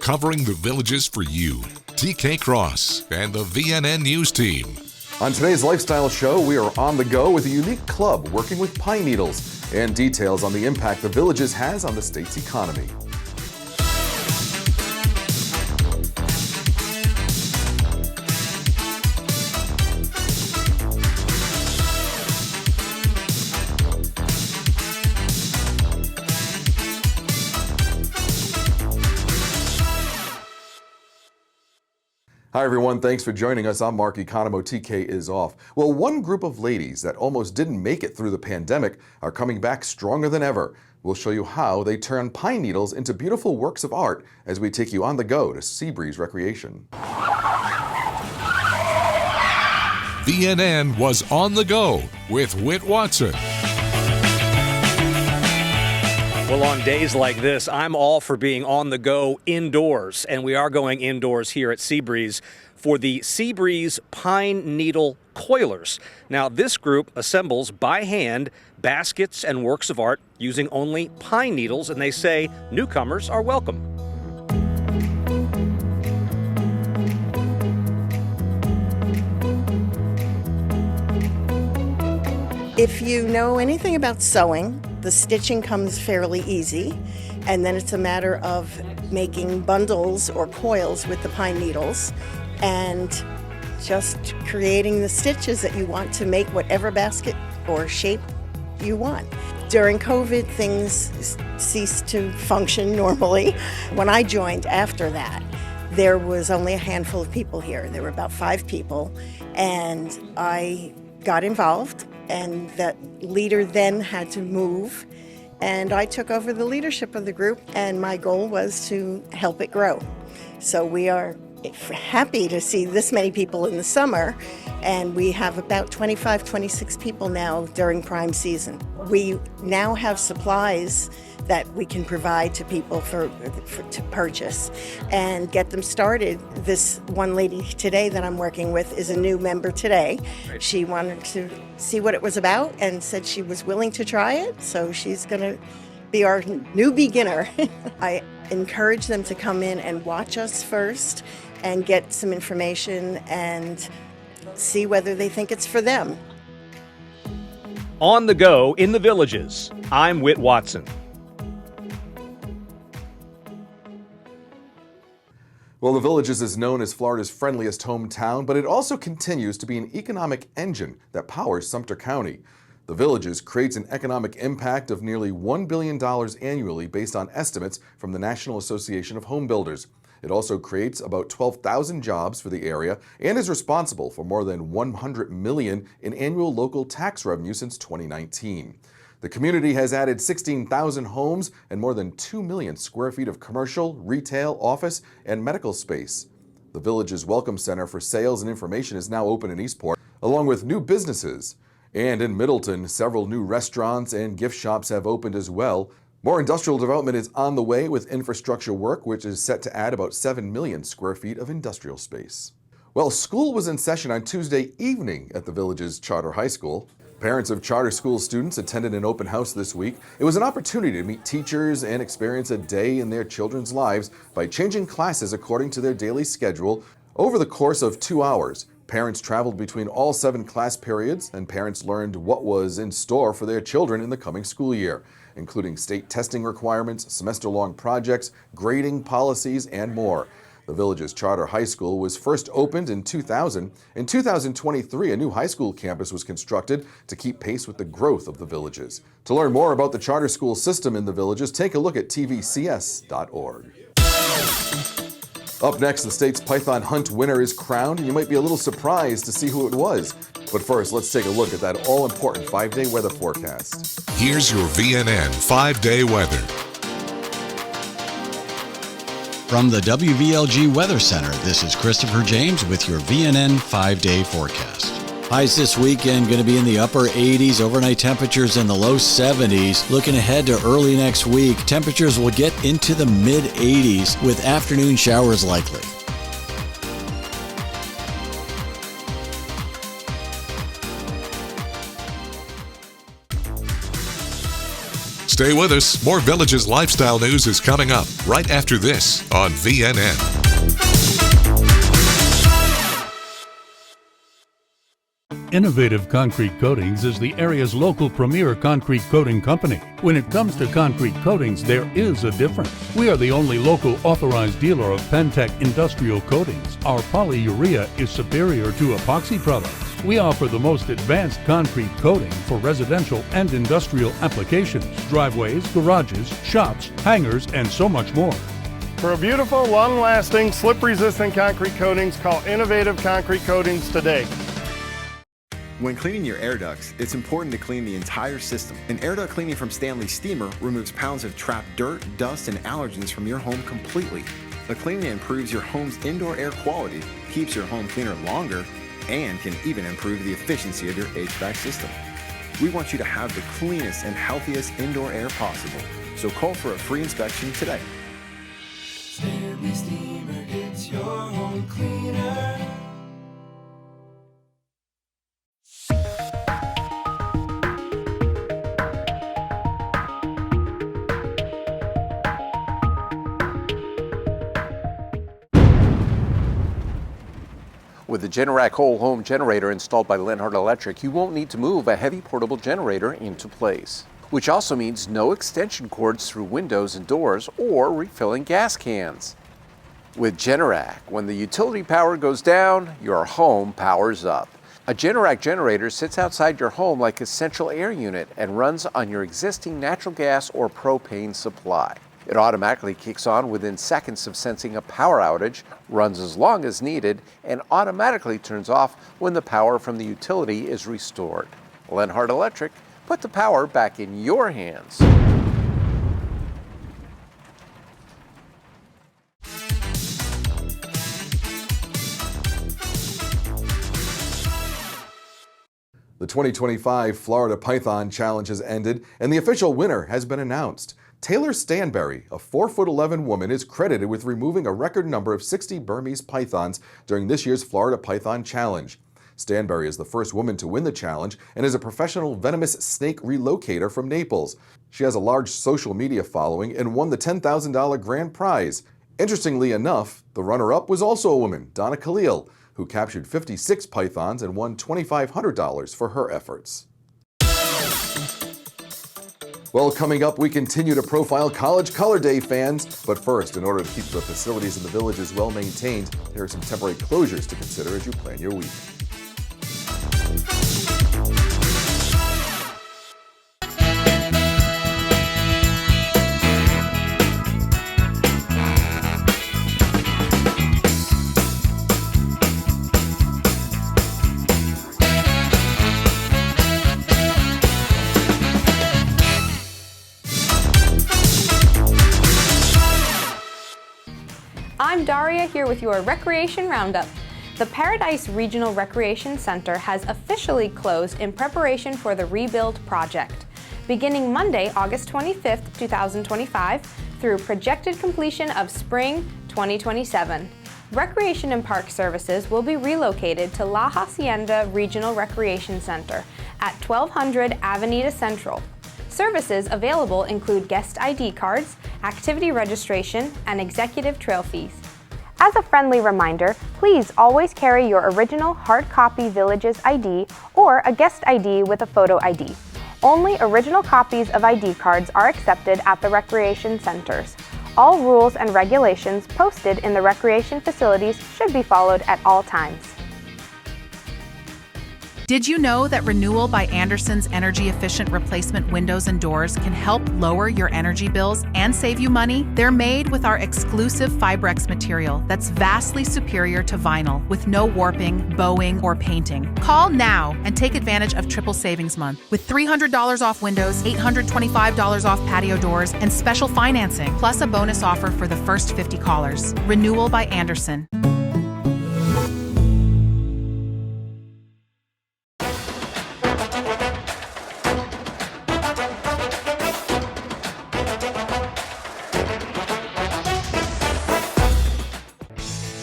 covering the Villages for you. TK Cross and the VNN News Team. On today's Lifestyle Show, we are on the go with a unique club working with pine needles and details on the impact the Villages has on the state's economy. Hi everyone, thanks for joining us. I'm Mark Economo. TK is off. Well, one group of ladies that almost didn't make it through the pandemic are coming back stronger than ever. We'll show you how they turn pine needles into beautiful works of art as we take you on the go to Seabreeze Recreation. VNN was on the go with Whit Watson. Well, on days like this, I'm all for being on the go indoors, and we are going indoors here at Seabreeze for the Seabreeze Pine Needle Coilers. Now, this group assembles by hand baskets and works of art using only pine needles, and they say newcomers are welcome. If you know anything about sewing, the stitching comes fairly easy, and then it's a matter of making bundles or coils with the pine needles and just creating the stitches that you want to make whatever basket or shape you want. During COVID, things ceased to function normally. When I joined after that, there was only a handful of people here. There were about 5 people, and I got involved. And that leader then had to move, and I took over the leadership of the group, and my goal was to help it grow. So we are happy to see this many people in the summer, and we have about 25, 26 people now during prime season. We now have supplies that we can provide to people to purchase and get them started. This one lady today that I'm working with is a new member today. Right. She wanted to see what it was about and said she was willing to try it, so she's going to be our new beginner. I encourage them to come in and watch us first and get some information and see whether they think it's for them. On the go in the Villages, I'm Whit Watson. Well, the Villages is known as Florida's friendliest hometown, but it also continues to be an economic engine that powers Sumter County. The Villages creates an economic impact of nearly $1 billion annually based on estimates from the National Association of Home Builders. It also creates about 12,000 jobs for the area and is responsible for more than $100 million in annual local tax revenue since 2019. The community has added 16,000 homes and more than 2 million square feet of commercial, retail, office, and medical space. The Villages Welcome Center for Sales and Information is now open in Eastport, along with new businesses. And in Middleton, several new restaurants and gift shops have opened as well. More industrial development is on the way with infrastructure work, which is set to add about 7 million square feet of industrial space. Well, school was in session on Tuesday evening at the Villages Charter High School. Parents of charter school students attended an open house this week. It was an opportunity to meet teachers and experience a day in their children's lives by changing classes according to their daily schedule. Over the course of 2 hours, parents traveled between all 7 class periods, and parents learned what was in store for their children in the coming school year, including state testing requirements, semester-long projects, grading policies, and more. The Villages Charter High School was first opened in 2000. In 2023, a new high school campus was constructed to keep pace with the growth of the Villages. To learn more about the charter school system in the Villages, take a look at tvcs.org. Up next, the state's Python Hunt winner is crowned, and you might be a little surprised to see who it was. But first, let's take a look at that all-important 5-day weather forecast. Here's your VNN 5-day weather. From the WVLG Weather Center, this is Christopher James with your VNN 5-day forecast. Highs this weekend going to be in the upper 80s, overnight temperatures in the low 70s. Looking ahead to early next week, temperatures will get into the mid 80s with afternoon showers likely. Stay with us. More Villages lifestyle news is coming up right after this on VNN. Innovative Concrete Coatings is the area's local premier concrete coating company. When it comes to concrete coatings, there is a difference. We are the only local authorized dealer of Pentec industrial coatings. Our polyurea is superior to epoxy products. We offer the most advanced concrete coating for residential and industrial applications, driveways, garages, shops, hangars, and so much more. For a beautiful, long-lasting, slip-resistant concrete coatings, call Innovative Concrete Coatings today. When cleaning your air ducts, it's important to clean the entire system. An air duct cleaning from Stanley Steamer removes pounds of trapped dirt, dust, and allergens from your home completely. The cleaning improves your home's indoor air quality, keeps your home cleaner longer, and can even improve the efficiency of your HVAC system. We want you to have the cleanest and healthiest indoor air possible, so call for a free inspection today. Stanley Steamer gets your home cleaner. With the Generac whole home generator installed by Lenhart Electric, you won't need to move a heavy portable generator into place, which also means no extension cords through windows and doors or refilling gas cans. With Generac, when the utility power goes down, your home powers up. A Generac generator sits outside your home like a central air unit and runs on your existing natural gas or propane supply. It automatically kicks on within seconds of sensing a power outage, runs as long as needed, and automatically turns off when the power from the utility is restored. Lenhart Electric, put the power back in your hands. The 2025 Florida Python Challenge has ended, and the official winner has been announced. Taylor Stanberry, a 4'11" woman, is credited with removing a record number of 60 Burmese pythons during this year's Florida Python Challenge. Stanberry is the first woman to win the challenge and is a professional venomous snake relocator from Naples. She has a large social media following and won the $10,000 grand prize. Interestingly enough, the runner-up was also a woman, Donna Khalil, who captured 56 pythons and won $2,500 for her efforts. Well, coming up, we continue to profile College Color Day fans. But first, in order to keep the facilities in the Villages well maintained, there are some temporary closures to consider as you plan your week. I'm Daria here with your Recreation Roundup. The Paradise Regional Recreation Center has officially closed in preparation for the rebuild project. Beginning Monday, August 25th, 2025, through projected completion of spring 2027. Recreation and Park Services will be relocated to La Hacienda Regional Recreation Center at 1200 Avenida Central. Services available include guest ID cards, activity registration, and executive trail fees. As a friendly reminder, please always carry your original hard copy Villages ID or a guest ID with a photo ID. Only original copies of ID cards are accepted at the recreation centers. All rules and regulations posted in the recreation facilities should be followed at all times. Did you know that Renewal by Andersen's energy-efficient replacement windows and doors can help lower your energy bills and save you money? They're made with our exclusive Fibrex material that's vastly superior to vinyl with no warping, bowing, or painting. Call now and take advantage of Triple Savings Month with $300 off windows, $825 off patio doors, and special financing, plus a bonus offer for the first 50 callers. Renewal by Andersen.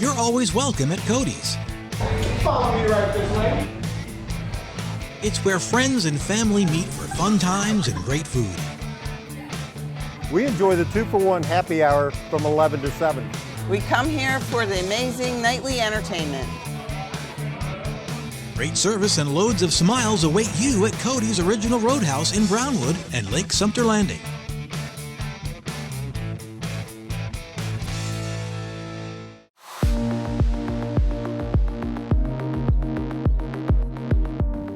You're always welcome at Cody's. Follow me right this way. It's where friends and family meet for fun times and great food. We enjoy the 2-for-1 happy hour from 11 to 7. We come here for the amazing nightly entertainment. Great service and loads of smiles await you at Cody's Original Roadhouse in Brownwood and Lake Sumter Landing.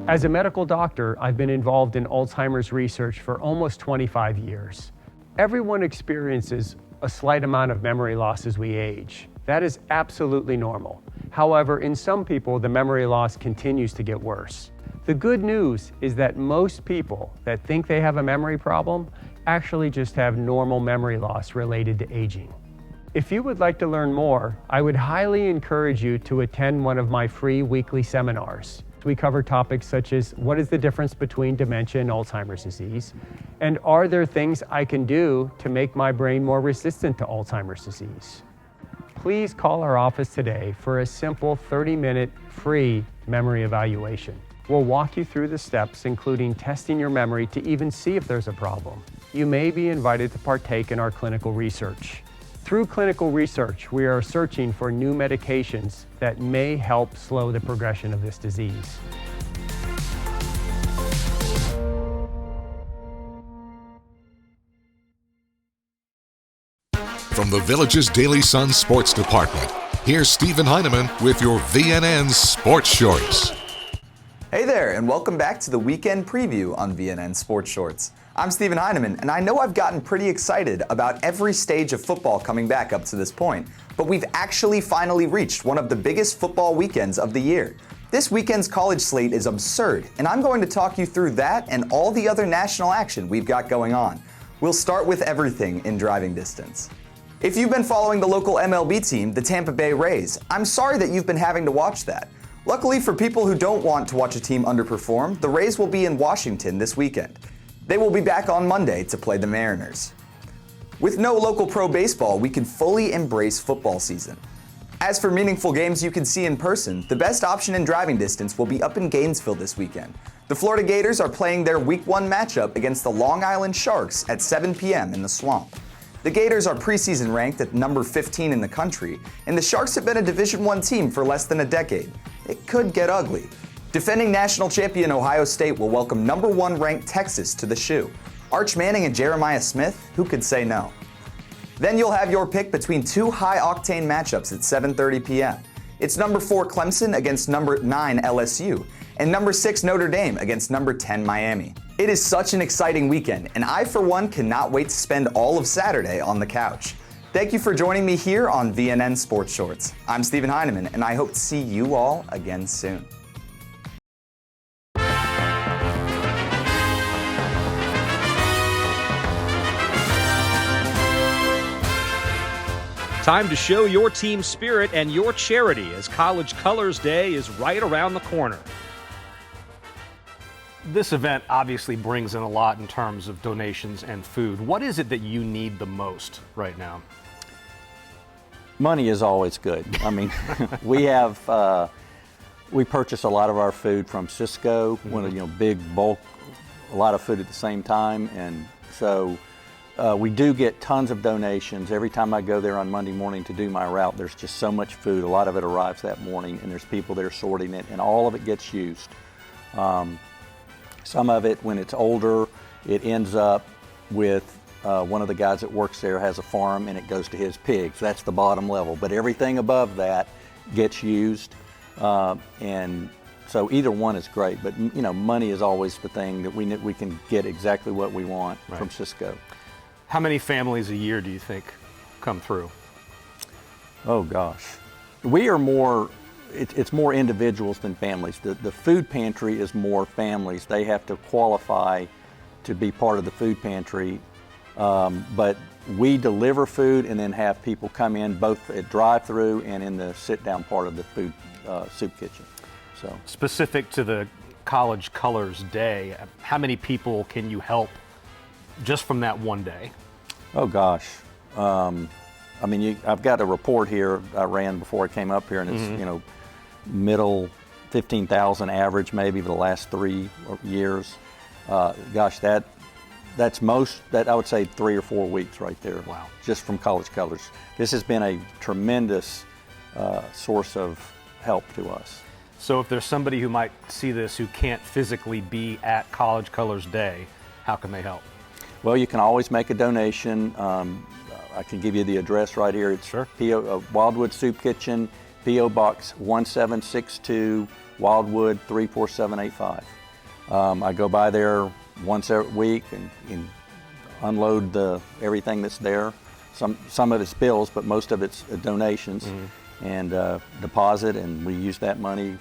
As a medical doctor, I've been involved in Alzheimer's research for almost 25 years. Everyone experiences a slight amount of memory loss as we age. That is absolutely normal. However, in some people, the memory loss continues to get worse. The good news is that most people that think they have a memory problem actually just have normal memory loss related to aging. If you would like to learn more, I would highly encourage you to attend one of my free weekly seminars. We cover topics such as what is the difference between dementia and Alzheimer's disease, and are there things I can do to make my brain more resistant to Alzheimer's disease? Please call our office today for a simple 30-minute free memory evaluation. We'll walk you through the steps, including testing your memory to even see if there's a problem. You may be invited to partake in our clinical research. Through clinical research, we are searching for new medications that may help slow the progression of this disease. From the Village's Daily Sun Sports Department, here's Stephen Heineman with your VNN Sports Shorts. Hey there, and welcome back to the weekend preview on VNN Sports Shorts. I'm Stephen Heineman, and I know I've gotten pretty excited about every stage of football coming back up to this point, but we've actually finally reached one of the biggest football weekends of the year. This weekend's college slate is absurd, and I'm going to talk you through that and all the other national action we've got going on. We'll start with everything in driving distance. If you've been following the local MLB team, the Tampa Bay Rays, I'm sorry that you've been having to watch that. Luckily for people who don't want to watch a team underperform, the Rays will be in Washington this weekend. They will be back on Monday to play the Mariners. With no local pro baseball, we can fully embrace football season. As for meaningful games you can see in person, the best option in driving distance will be up in Gainesville this weekend. The Florida Gators are playing their Week 1 matchup against the Long Island Sharks at 7 p.m. in the Swamp. The Gators are preseason ranked at number 15 in the country, and the Sharks have been a Division I team for less than a decade. It could get ugly. Defending national champion Ohio State will welcome number 1 ranked Texas to the Shoe. Arch Manning and Jeremiah Smith, who could say no? Then you'll have your pick between two high-octane matchups at 7:30 p.m. It's number 4 Clemson against number 9 LSU, and number 6 Notre Dame against number 10 Miami. It is such an exciting weekend, and I, for one, cannot wait to spend all of Saturday on the couch. Thank you for joining me here on VNN Sports Shorts. I'm Stephen Heineman, and I hope to see you all again soon. Time to show your team spirit and your charity as College Colors Day is right around the corner. This event obviously brings in a lot in terms of donations and food. What is it that you need the most right now? Money is always good. I mean, we purchase a lot of our food from Sysco, big bulk, a lot of food at the same time, and so we do get tons of donations. Every time I go there on Monday morning to do my route, there's just so much food. A lot of it arrives that morning, and there's people there sorting it, and all of it gets used. Some of it, when it's older, it ends up with one of the guys that works there has a farm, and it goes to his pigs. That's the bottom level. But everything above that gets used, and so either one is great. But money is always the thing that we can get exactly what we want from Sysco. How many families a year do you think come through? Oh gosh, we are more. It's more individuals than families. The food pantry is more families. They have to qualify to be part of the food pantry, but we deliver food and then have people come in both at drive-through and in the sit-down part of the food soup kitchen. So specific to the College Colors Day, how many people can you help just from that one day? Oh gosh. I mean, I've got a report here I ran before I came up here, and it's middle 15,000 average maybe for the last 3 years. Gosh, that that I would say 3 or 4 weeks right there. Wow. Just from College Colors. This has been a tremendous source of help to us. So if there's somebody who might see this who can't physically be at College Colors Day, how can they help? Well, you can always make a donation. I can give you the address right here. It's sure. Wildwood Soup Kitchen, P.O. Box 1762, Wildwood 34785. I go by there once a week and unload everything that's there. Some of it's bills, but most of it's donations, and deposit, and we use that money.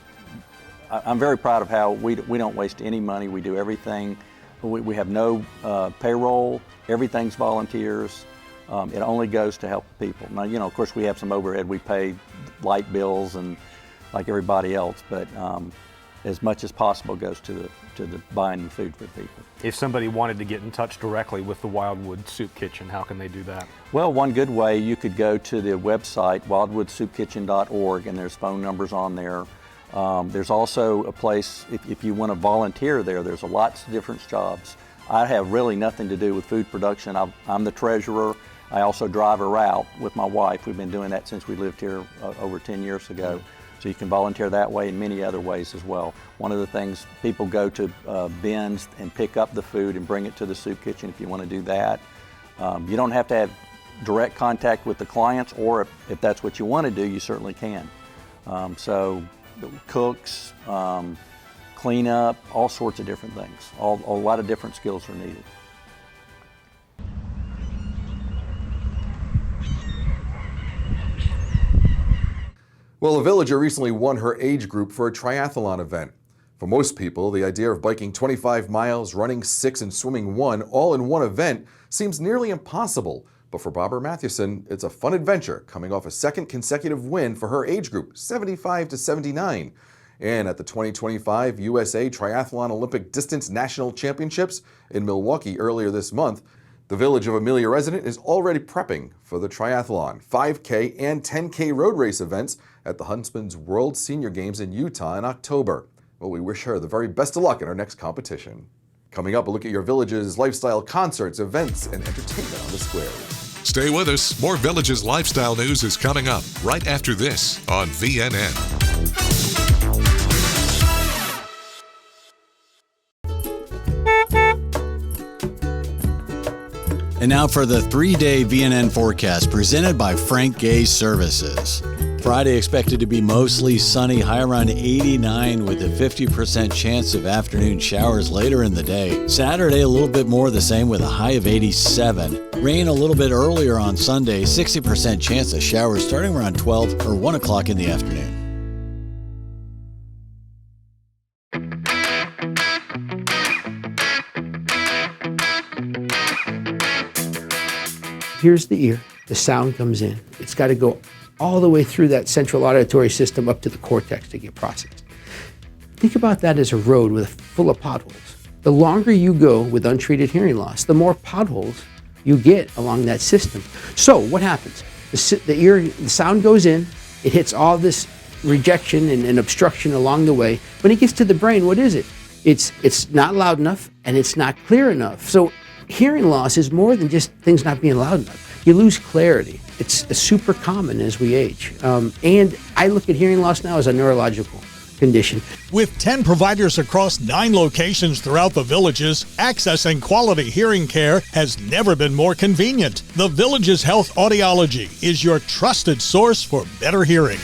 I'm very proud of how we don't waste any money. We do everything. We have no payroll. Everything's volunteers. It only goes to help people. Now, of course, we have some overhead. We pay light bills and like everybody else, but as much as possible goes to the buying food for people. If somebody wanted to get in touch directly with the Wildwood Soup Kitchen, how can they do that? Well, one good way, you could go to the website, wildwoodsoupkitchen.org, and there's phone numbers on there. There's also a place, if you want to volunteer there's lots of different jobs. I have really nothing to do with food production. I'm the treasurer. I also drive a route with my wife. We've been doing that since we lived here over 10 years ago. So you can volunteer that way and many other ways as well. One of the things, people go to bins and pick up the food and bring it to the soup kitchen if you want to do that. You don't have to have direct contact with the clients, or if that's what you want to do, you certainly can. So cooks, cleanup, all sorts of different things. A lot of different skills are needed. Well, a villager recently won her age group for a triathlon event. For most people, the idea of biking 25 miles, running 6, and swimming 1 all in one event seems nearly impossible. But for Barbara Mathewson, it's a fun adventure, coming off a second consecutive win for her age group, 75 to 79. And at the 2025 USA Triathlon Olympic Distance National Championships in Milwaukee earlier this month, the Village of Amelia resident is already prepping for the triathlon, 5K, and 10K road race events at the Huntsman's World Senior Games in Utah in October. Well, we wish her the very best of luck in her next competition. Coming up, a look at your village's lifestyle concerts, events, and entertainment on the square. Stay with us. More Village's lifestyle news is coming up right after this on VNN. And now for the 3-day VNN forecast presented by Frank Gay Services. Friday expected to be mostly sunny, high around 89 with a 50% chance of afternoon showers later in the day. Saturday a little bit more the same with a high of 87. Rain a little bit earlier on Sunday, 60% chance of showers starting around 12 or 1 o'clock in the afternoon. Here's the ear. The sound comes in. It's got to go all the way through that central auditory system up to the cortex to get processed. Think about that as a road full of potholes. The longer you go with untreated hearing loss, the more potholes you get along that system. So what happens? The sound goes in, it hits all this rejection and obstruction along the way. When it gets to the brain, what is it? It's not loud enough and it's not clear enough. So hearing loss is more than just things not being loud enough. You lose clarity. It's super common as we age. And I look at hearing loss now as a neurological condition. With 10 providers across 9 locations throughout the Villages, accessing quality hearing care has never been more convenient. The Villages Health Audiology is your trusted source for better hearing.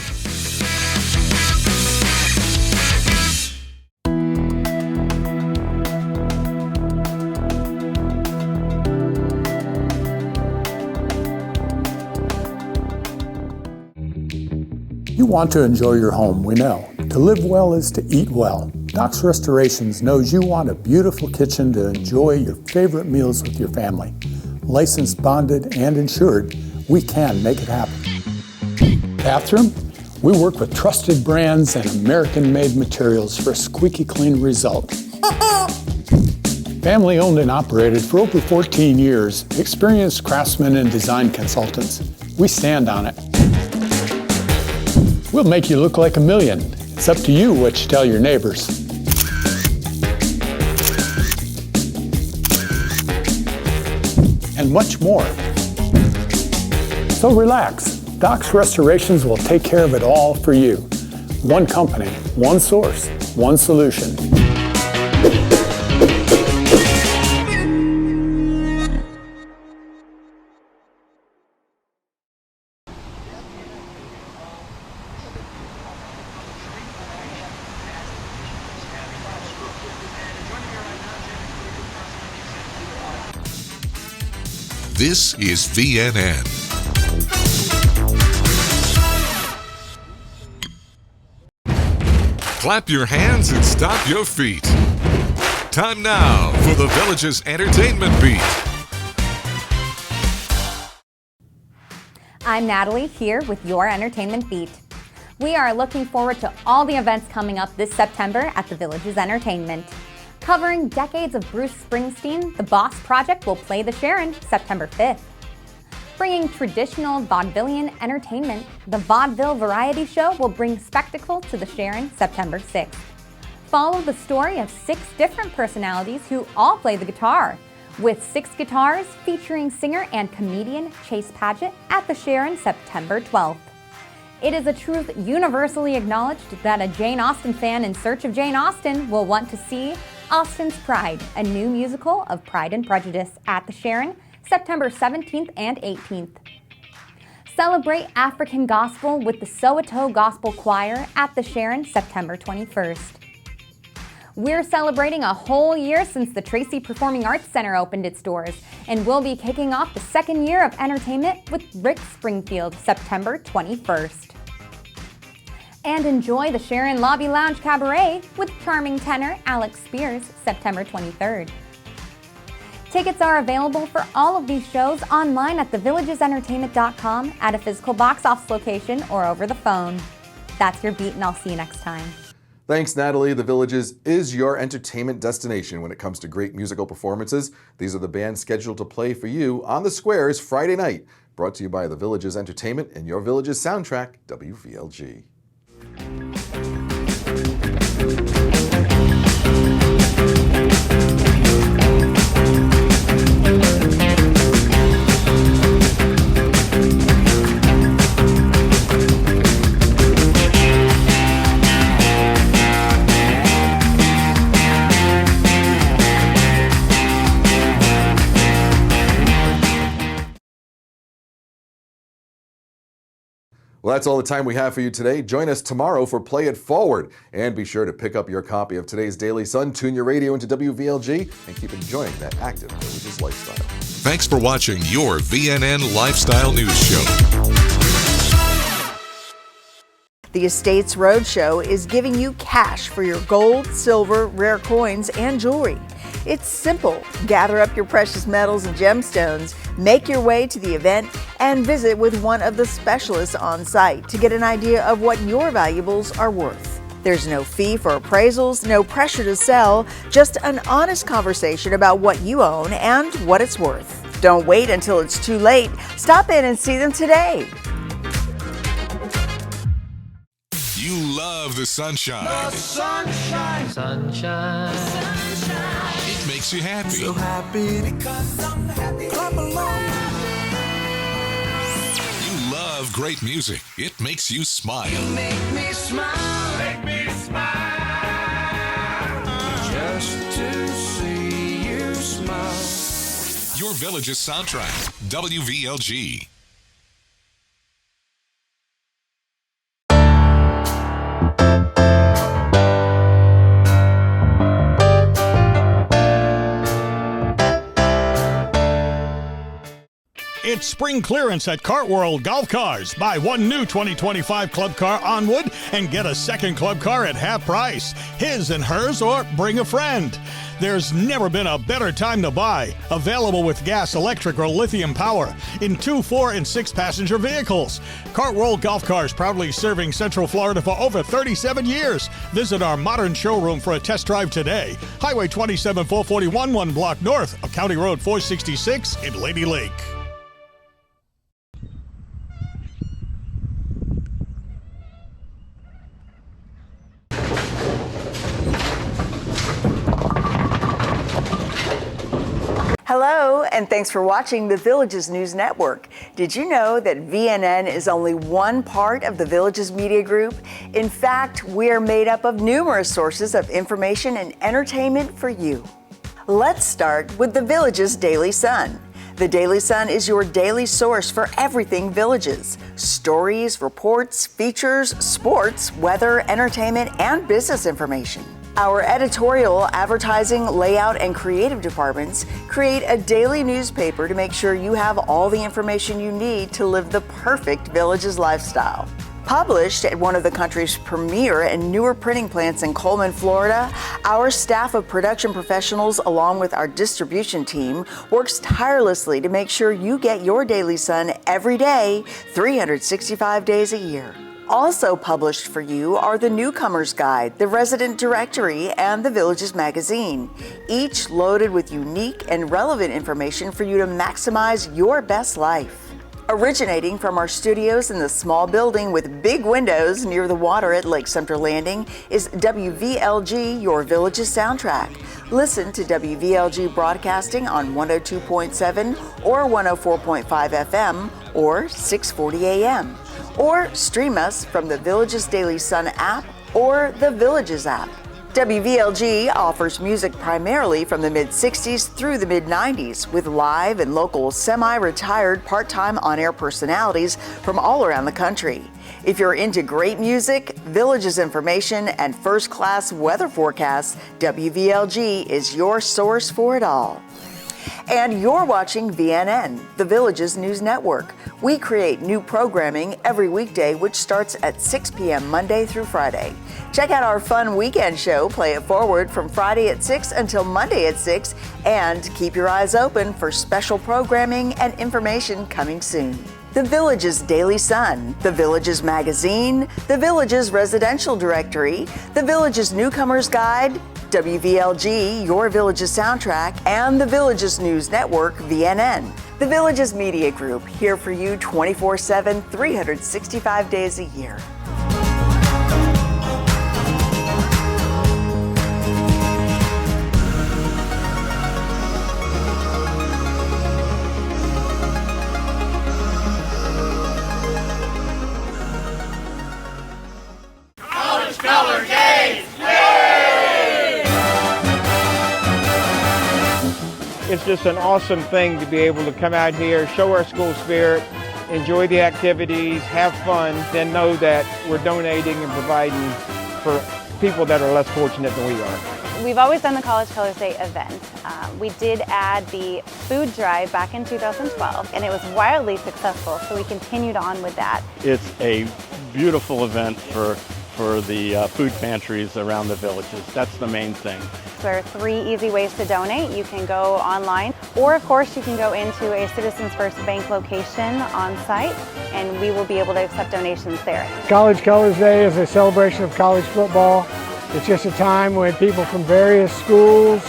You want to enjoy your home, we know. To live well is to eat well. Knox Restorations knows you want a beautiful kitchen to enjoy your favorite meals with your family. Licensed, bonded, and insured, we can make it happen. Bathroom? We work with trusted brands and American-made materials for a squeaky clean result. Family owned and operated for over 14 years, experienced craftsmen and design consultants. We stand on it. We'll make you look like a million. It's up to you what you tell your neighbors. and much more. So relax. Doc's Restorations will take care of it all for you. One company, one source, one solution. This is VNN. Clap your hands and stomp your feet. Time now for the Village's Entertainment Beat. I'm Natalie here with your Entertainment Beat. We are looking forward to all the events coming up this September at the Village's Entertainment. Covering decades of Bruce Springsteen, the Boss Project will play the Sharon September 5th. Bringing traditional vaudevillian entertainment, the Vaudeville Variety Show will bring spectacle to the Sharon September 6th. Follow the story of 6 different personalities who all play the guitar, with 6 guitars featuring singer and comedian Chase Padgett at the Sharon September 12th. It is a truth universally acknowledged that a Jane Austen fan in search of Jane Austen will want to see Austen's Pride, a new musical of Pride and Prejudice at the Sharon, September 17th and 18th. Celebrate African Gospel with the Soweto Gospel Choir at the Sharon, September 21st. We're celebrating a whole year since the Tracy Performing Arts Center opened its doors, and we'll be kicking off the 2nd year of entertainment with Rick Springfield, September 21st. And enjoy the Sharon Lobby Lounge Cabaret with charming tenor Alex Spears, September 23rd. Tickets are available for all of these shows online at thevillagesentertainment.com, at a physical box office location, or over the phone. That's your beat, and I'll see you next time. Thanks, Natalie. The Villages is your entertainment destination when it comes to great musical performances. These are the bands scheduled to play for you on the Squares Friday night. Brought to you by The Villages Entertainment and your Villages soundtrack, WVLG. Well, that's all the time we have for you today. Join us tomorrow for Play It Forward. And be sure to pick up your copy of today's Daily Sun, tune your radio into WVLG, and keep enjoying that active Villages lifestyle. Thanks for watching your VNN Lifestyle News Show. The Estates Roadshow is giving you cash for your gold, silver, rare coins, and jewelry. It's simple. Gather up your precious metals and gemstones, make your way to the event, and visit with one of the specialists on site to get an idea of what your valuables are worth. There's no fee for appraisals, no pressure to sell, just an honest conversation about what you own and what it's worth. Don't wait until it's too late. Stop in and see them today. You love the sunshine. The sunshine. Sunshine. Sunshine. It makes you happy. So happy because I'm happy. Clap along. You love great music. It makes you smile. You make me smile. Make me smile. Just to see you smile. Your Village's soundtrack, WVLG. It's spring clearance at Kart World Golf Cars. Buy one new 2025 club car Onwood and get a second club car at half price. His and hers, or bring a friend. There's never been a better time to buy. Available with gas, electric, or lithium power in 2, 4, and 6 passenger vehicles. Kart World Golf Cars, proudly serving Central Florida for over 37 years. Visit our modern showroom for a test drive today. Highway 27 441, 1 block north of County Road 466 in Lady Lake. Hello, And thanks for watching the Villages News Network. Did you know that VNN is only one part of the Villages Media Group? In fact, we are made up of numerous sources of information and entertainment for you. Let's start with the Villages Daily Sun. The Daily Sun is your daily source for everything Villages. Stories, reports, features, sports, weather, entertainment, and business information. Our editorial, advertising, layout, and creative departments create a daily newspaper to make sure you have all the information you need to live the perfect Villages lifestyle. Published at one of the country's premier and newer printing plants in Coleman, Florida, our staff of production professionals, along with our distribution team, works tirelessly to make sure you get your Daily Sun every day, 365 days a year. Also published for you are the Newcomer's Guide, the Resident Directory, and the Villages Magazine, each loaded with unique and relevant information for you to maximize your best life. Originating from our studios in the small building with big windows near the water at Lake Sumter Landing is WVLG, your Villages soundtrack. Listen to WVLG broadcasting on 102.7 or 104.5 FM or 640 AM. Or stream us from the Villages Daily Sun app or the Villages app. WVLG offers music primarily from the mid-60s through the mid-90s with live and local semi-retired part-time on-air personalities from all around the country. If you're into great music, Villages information, and first-class weather forecasts, WVLG is your source for it all. And you're watching VNN, the Villages News Network. We create new programming every weekday, which starts at 6 p.m. Monday through Friday. Check out our fun weekend show, Play It Forward, from Friday at 6 until Monday at 6, and keep your eyes open for special programming and information coming soon. The Villages Daily Sun, the Villages Magazine, the Villages Residential Directory, the Villages Newcomer's Guide, WVLG, your Villages soundtrack, and the Villages News Network, VNN. The Villages Media Group, here for you 24/7, 365 days a year. College Color Days! It's just an awesome thing to be able to come out here, show our school spirit, enjoy the activities, have fun, then know that we're donating and providing for people that are less fortunate than we are. We've always done the College Colors Day event. We did add the food drive back in 2012, and it was wildly successful, so we continued on with that. It's a beautiful event for the food pantries around the villages. That's the main thing. There are 3 easy ways to donate. You can go online, or of course you can go into a Citizens First Bank location on site, and we will be able to accept donations there. College Colors Day is a celebration of college football. It's just a time when people from various schools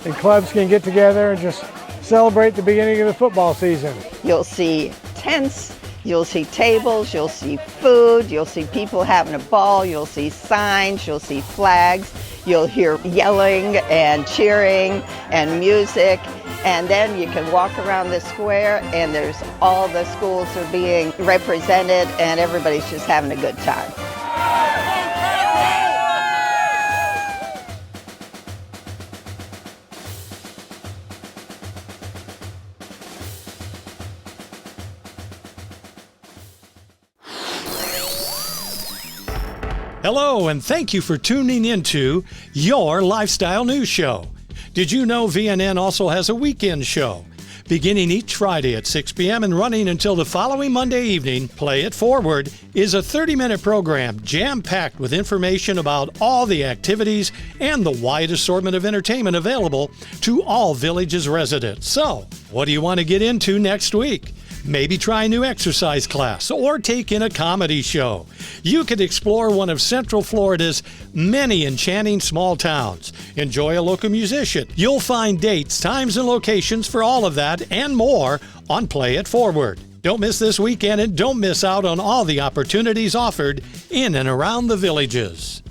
and clubs can get together and just celebrate the beginning of the football season. You'll see tents, you'll see tables, you'll see food, you'll see people having a ball, you'll see signs, you'll see flags, you'll hear yelling and cheering and music, and then you can walk around the square and there's all the schools are being represented and everybody's just having a good time. Hello, and thank you for tuning into your Lifestyle News Show. Did you know VNN also has a weekend show? Beginning each Friday at 6 p.m. and running until the following Monday evening, Play It Forward is a 30-minute program jam-packed with information about all the activities and the wide assortment of entertainment available to all Villages residents. So, what do you want to get into next week? Maybe try a new exercise class or take in a comedy show. You could explore one of Central Florida's many enchanting small towns. Enjoy a local musician. You'll find dates, times, and locations for all of that and more on Play It Forward. Don't miss this weekend and don't miss out on all the opportunities offered in and around the Villages.